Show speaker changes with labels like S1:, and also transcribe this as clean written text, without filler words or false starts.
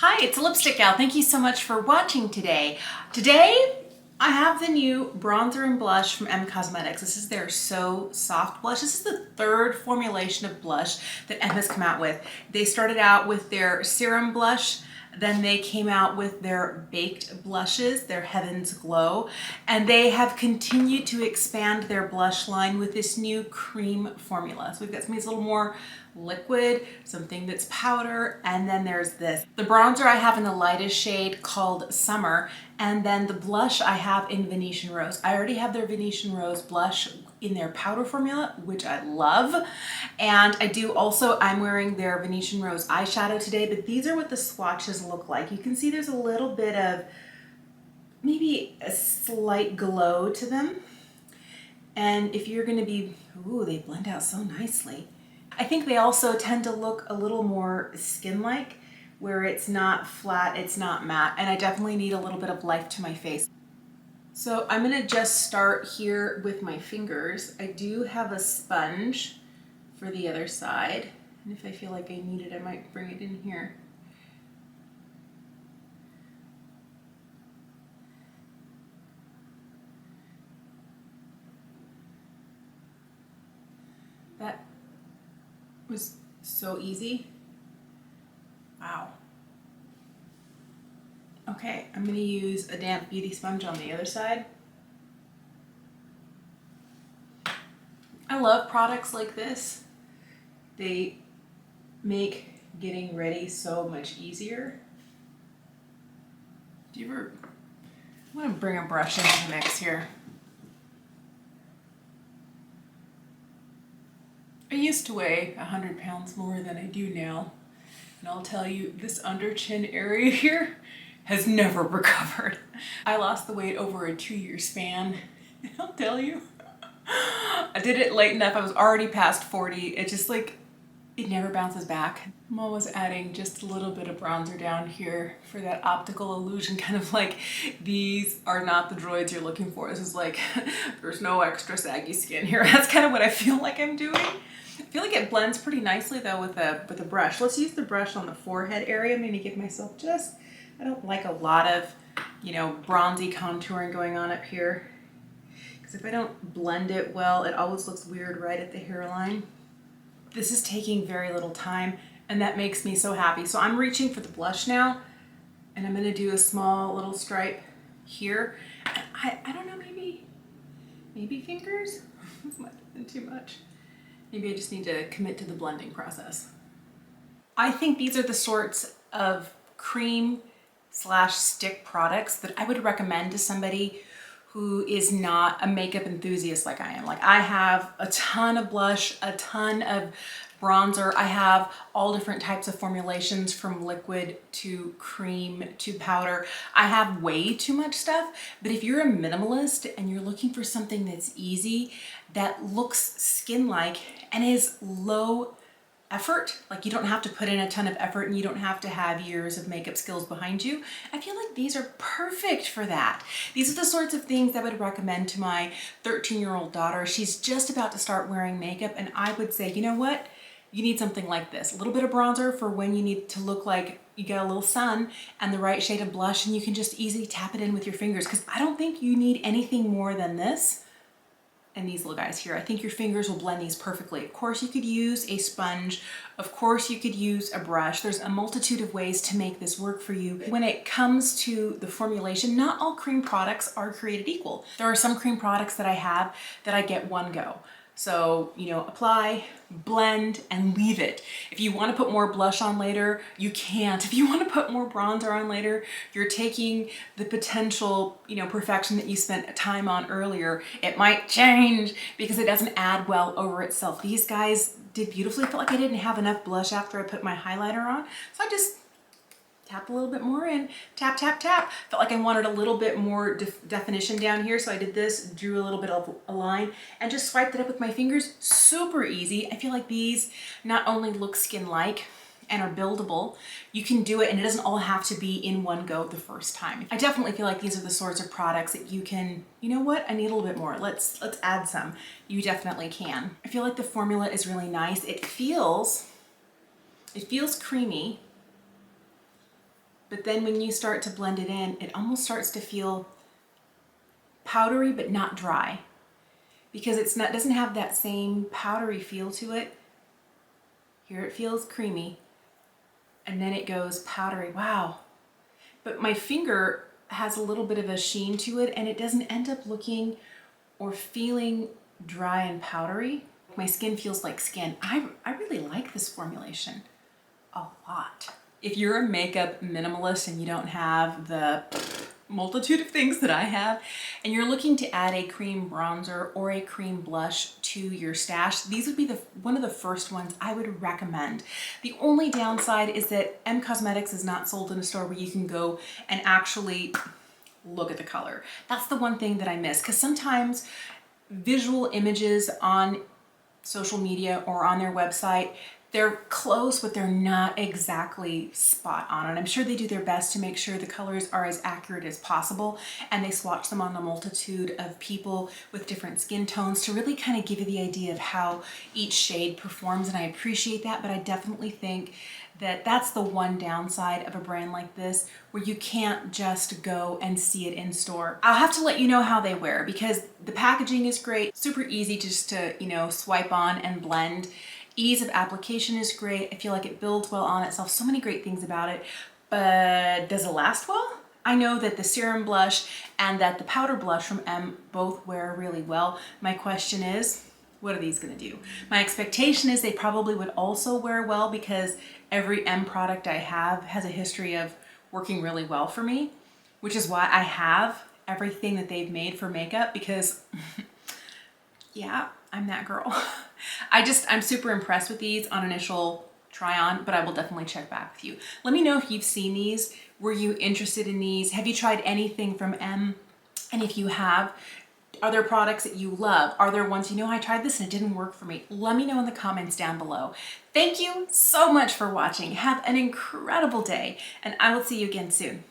S1: Hi, it's Lipstick Gal. Thank you so much for watching today. Today, I have the new bronzer and blush from M Cosmetics. This is their So Soft blush. This is the third formulation of blush that M has come out with. They started out with their serum blush, then they came out with their baked blushes, their Heaven's Glow, and they have continued to expand their blush line with this new cream formula. So we've got something that's a little more liquid, something that's powder, and then there's this. The bronzer I have in the lightest shade called Summer, and then the blush I have in Venetian Rose. I already have their Venetian Rose blush in their powder formula, which I love. And I do also, I'm wearing their Venetian Rose eyeshadow today, but these are what the swatches look like. You can see there's a little bit of maybe a slight glow to them. And if you're gonna be, ooh, they blend out so nicely. I think they also tend to look a little more skin-like, where it's not flat, it's not matte, and I definitely need a little bit of life to my face. So I'm gonna just start here with my fingers. I do have a sponge for the other side, and if I feel like I need it, I might bring it in here. That was so easy. Wow. Okay, I'm gonna use a damp beauty sponge on the other side. I love products like this. They make getting ready so much easier. Do you ever, I'm gonna bring a brush into the mix here. I used to weigh 100 pounds more than I do now. And I'll tell you, this under chin area here has never recovered. I lost the weight over a 2-year span. I'll tell you, I did it late enough. I was already past 40. It just like, it never bounces back. I'm always adding just a little bit of bronzer down here for that optical illusion, kind of like these are not the droids you're looking for. This is like, there's no extra saggy skin here. That's kind of what I feel like I'm doing. I feel like it blends pretty nicely though with a brush. Let's use the brush on the forehead area. I'm gonna give myself just, I don't like a lot of, you know, bronzy contouring going on up here. Because if I don't blend it well, it always looks weird right at the hairline. This is taking very little time and that makes me so happy. So I'm reaching for the blush now and I'm gonna do a small little stripe here. And I don't know, maybe fingers? This might have been too much. Maybe I just need to commit to the blending process. I think these are the sorts of cream slash stick products that I would recommend to somebody who is not a makeup enthusiast like I am. Like I have a ton of blush, a ton of bronzer. I have all different types of formulations from liquid to cream to powder. I have way too much stuff, but if you're a minimalist and you're looking for something that's easy, that looks skin-like and is low effort, like you don't have to put in a ton of effort and you don't have to have years of makeup skills behind you, I feel like these are perfect for that. These are the sorts of things that I would recommend to my 13-year-old daughter. She's just about to start wearing makeup and I would say, you know what? You need something like this. A little bit of bronzer for when you need to look like you got a little sun and the right shade of blush, and you can just easily tap it in with your fingers because I don't think you need anything more than this. And these little guys here, I think your fingers will blend these perfectly. Of course, you could use a sponge. Of course, you could use a brush. There's a multitude of ways to make this work for you. When it comes to the formulation, not all cream products are created equal. There are some cream products that I have that I get one go. So, you know, apply, blend, and leave it. If you want to put more blush on later, you can't. If you want to put more bronzer on later, you're taking the potential, you know, perfection that you spent time on earlier. It might change because it doesn't add well over itself. These guys did beautifully. I felt like I didn't have enough blush after I put my highlighter on, so I just tap a little bit more in, tap, tap, tap. Felt like I wanted a little bit more definition down here, so I did this, drew a little bit of a line, and just swiped it up with my fingers. Super easy. I feel like these not only look skin-like and are buildable, you can do it and it doesn't all have to be in one go the first time. I definitely feel like these are the sorts of products that you can, you know what, I need a little bit more. Let's add some. You definitely can. I feel like the formula is really nice. It feels creamy. but then when you start to blend it in, it almost starts to feel powdery but not dry, because doesn't have that same powdery feel to it. Here it feels creamy, and then it goes powdery. Wow. But my finger has a little bit of a sheen to it, and it doesn't end up looking or feeling dry and powdery. My skin feels like skin. I really like this formulation a lot. If you're a makeup minimalist and you don't have the multitude of things that I have, and you're looking to add a cream bronzer or a cream blush to your stash, these would be one of the first ones I would recommend. The only downside is that M Cosmetics is not sold in a store where you can go and actually look at the color. That's the one thing that I miss, because sometimes visual images on social media or on their website, they're close, but they're not exactly spot on. And I'm sure they do their best to make sure the colors are as accurate as possible. And they swatch them on a multitude of people with different skin tones to really kind of give you the idea of how each shade performs. And I appreciate that, but I definitely think that that's the one downside of a brand like this, where you can't just go and see it in store. I'll have to let you know how they wear, because the packaging is great, super easy just to, you know, swipe on and blend. Ease of application is great. I feel like it builds well on itself. So many great things about it, but does it last well? I know that the serum blush and that the powder blush from M both wear really well. My question is, what are these gonna do? My expectation is they probably would also wear well, because every M product I have has a history of working really well for me, which is why I have everything that they've made for makeup, because yeah, I'm that girl. I'm super impressed with these on initial try on, but I will definitely check back with you. Let me know if you've seen these. Were you interested in these? Have you tried anything from M? And if you have, are there products that you love? Are there ones, you know, I tried this and it didn't work for me? Let me know in the comments down below. Thank you so much for watching. Have an incredible day, and I will see you again soon.